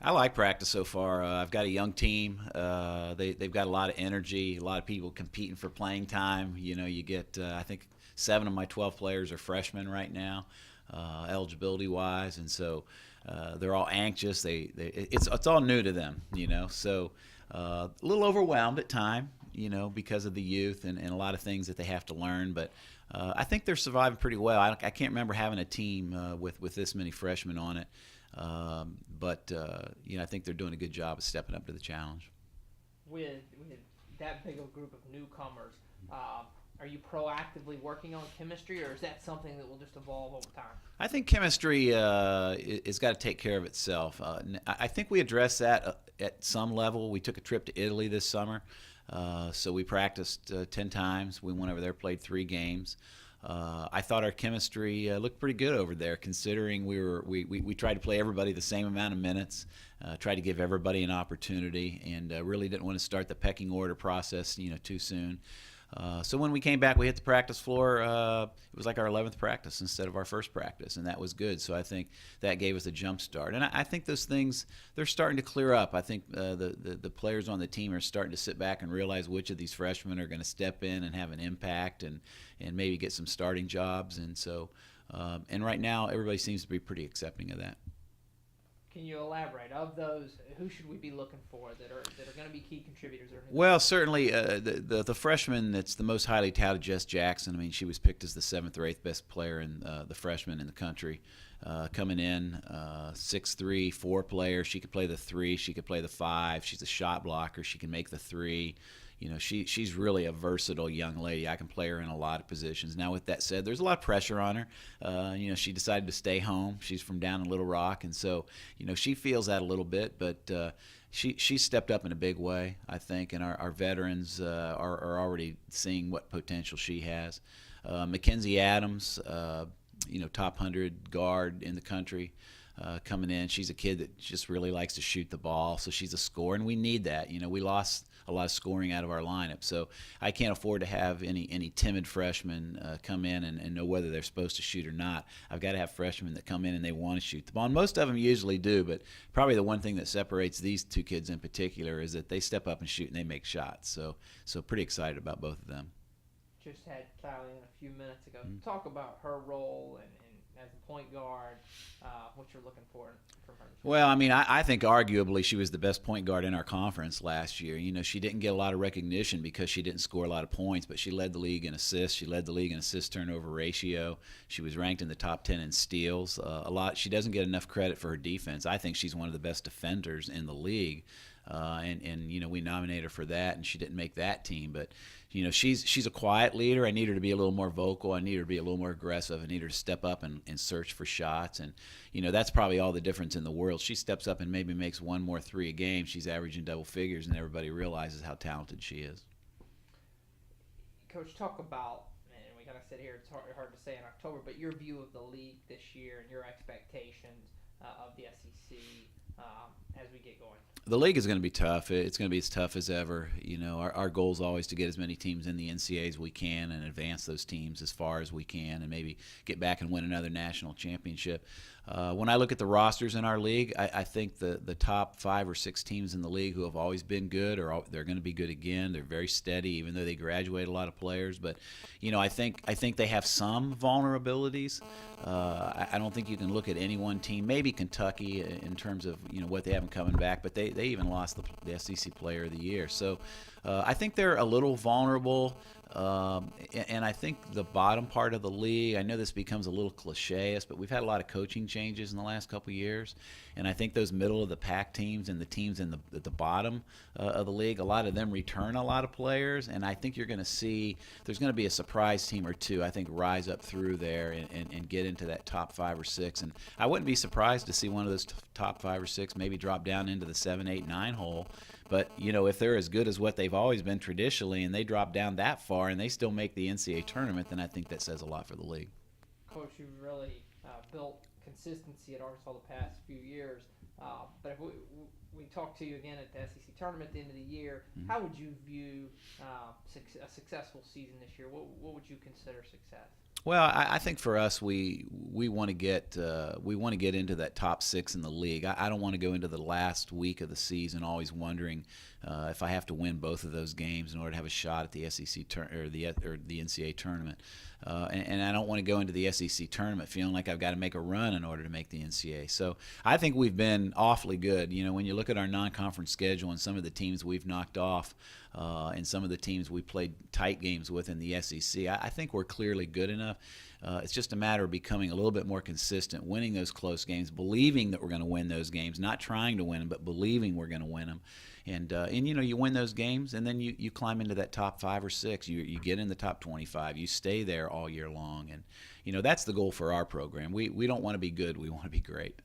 I like practice so far. I've got a young team. They've got a lot of energy, a lot of people competing for playing time. You know, you get, I think, 7 of my 12 players are freshmen right now, eligibility wise. And so they're all anxious. It's all new to them, you know. So a little overwhelmed at time, you know, because of the youth and a lot of things that they have to learn. But I think they're surviving pretty well. I can't remember having a team with this many freshmen on it. But you know, I think they're doing a good job of stepping up to the challenge. With that big of a group of newcomers, are you proactively working on chemistry, or is that something that will just evolve over time? I think chemistry is got to take care of itself. I think we addressed that at some level. We took a trip to Italy this summer, so we practiced 10 times. We went over there, played 3 games. I thought our chemistry looked pretty good over there, considering we tried to play everybody the same amount of minutes, tried to give everybody an opportunity, and really didn't want to start the pecking order process, you know, too soon. So when we came back, we hit the practice floor. It was like our 11th practice instead of our first practice, and that was good. So I think that gave us a jump start. And I think those things, they're starting to clear up. I think the players on the team are starting to sit back and realize which of these freshmen are going to step in and have an impact and maybe get some starting jobs. And so, and right now, everybody seems to be pretty accepting of that. Can you elaborate? Of those, who should we be looking for that are going to be key contributors? Or Well, certainly the freshman that's the most highly touted, Jess Jackson. I mean, she was picked as the 7th or 8th best player in the freshman in the country. Coming in, 6'3", 4 player. She could play the 3. She could play the 5. She's a shot blocker. She can make the 3. You know, she's really a versatile young lady. I can play her in a lot of positions. Now, with that said, there's a lot of pressure on her. You know, she decided to stay home. She's from down in Little Rock, and so, you know, she feels that a little bit, but she stepped up in a big way, I think, and our veterans are already seeing what potential she has. Mackenzie Adams, you know, top 100 guard in the country. Coming in, she's a kid that just really likes to shoot the ball, so she's a scorer, and we need that. You know, we lost a lot of scoring out of our lineup, so I can't afford to have any timid freshmen come in and know whether they're supposed to shoot or not. I've got to have freshmen that come in and they want to shoot the ball, and most of them usually do, but probably the one thing that separates these 2 kids in particular is that they step up and shoot and they make shots. So pretty excited about both of them. just had Kylie in a few minutes ago. Talk about her role and as a point guard, what you're looking for from her. Well, I mean, I think arguably she was the best point guard in our conference last year. You know, she didn't get a lot of recognition because she didn't score a lot of points, but she led the league in assists. She led the league in assist turnover ratio. She was ranked in the top 10 in steals. A lot. She doesn't get enough credit for her defense. I think she's one of the best defenders in the league. And you know, we nominated her for that, and she didn't make that team. But you know, she's a quiet leader. I need her to be a little more vocal. I need her to be a little more aggressive. I need her to step up and search for shots. And you know, that's probably all the difference in the world. She steps up and maybe makes one more three a game. She's averaging double figures, and everybody realizes how talented she is. Coach, talk about, and we kind of sit here, it's hard to say in October, but your view of the league this year and your expectations of the SEC as we get going. The league is going to be tough. It's going to be as tough as ever. You know, our goal is always to get as many teams in the NCAA as we can and advance those teams as far as we can and maybe get back and win another national championship. When I look at the rosters in our league, I think the top 5 or 6 teams in the league who have always been good, they're going to be good again. They're very steady, even though they graduate a lot of players. But you know, I think they have some vulnerabilities. I don't think you can look at any one team. Maybe Kentucky in terms of what they haven't coming back, but they even lost the SEC Player of the Year. So I think they're a little vulnerable. And I think the bottom part of the league, I know this becomes a little cliche-ish, but we've had a lot of coaching changes in the last couple of years. And I think those middle-of-the-pack teams and the teams at the bottom of the league, a lot of them return a lot of players. And I think you're going to see there's going to be a surprise team or two, I think, rise up through there and get into that top 5 or 6. And I wouldn't be surprised to see one of those top 5 or 6 maybe drop down into the 7, 8, 9 hole. But, if they're as good as what they've always been traditionally and they drop down that far and they still make the NCAA tournament, then I think that says a lot for the league. Coach, you've really built consistency at Arkansas the past few years. But if we talk to you again at the SEC tournament at the end of the year, how would you view a successful season this year? What would you consider success? Well, I think for us, we want to get into that top six in the league. I don't want to go into the last week of the season always wondering if I have to win both of those games in order to have a shot at the SEC or the NCAA tournament. And I don't want to go into the SEC tournament feeling like I've got to make a run in order to make the NCAA. So I think we've been awfully good. You know, when you look at our non-conference schedule and some of the teams we've knocked off, and some of the teams we played tight games with in the SEC, I think we're clearly good enough. It's just a matter of becoming a little bit more consistent, winning those close games, believing that we're going to win those games, not trying to win them, but believing we're going to win them. And you know, you win those games, and then you climb into that top 5 or 6. You get in the top 25. You stay there all year long, and you know that's the goal for our program. We don't want to be good. We want to be great.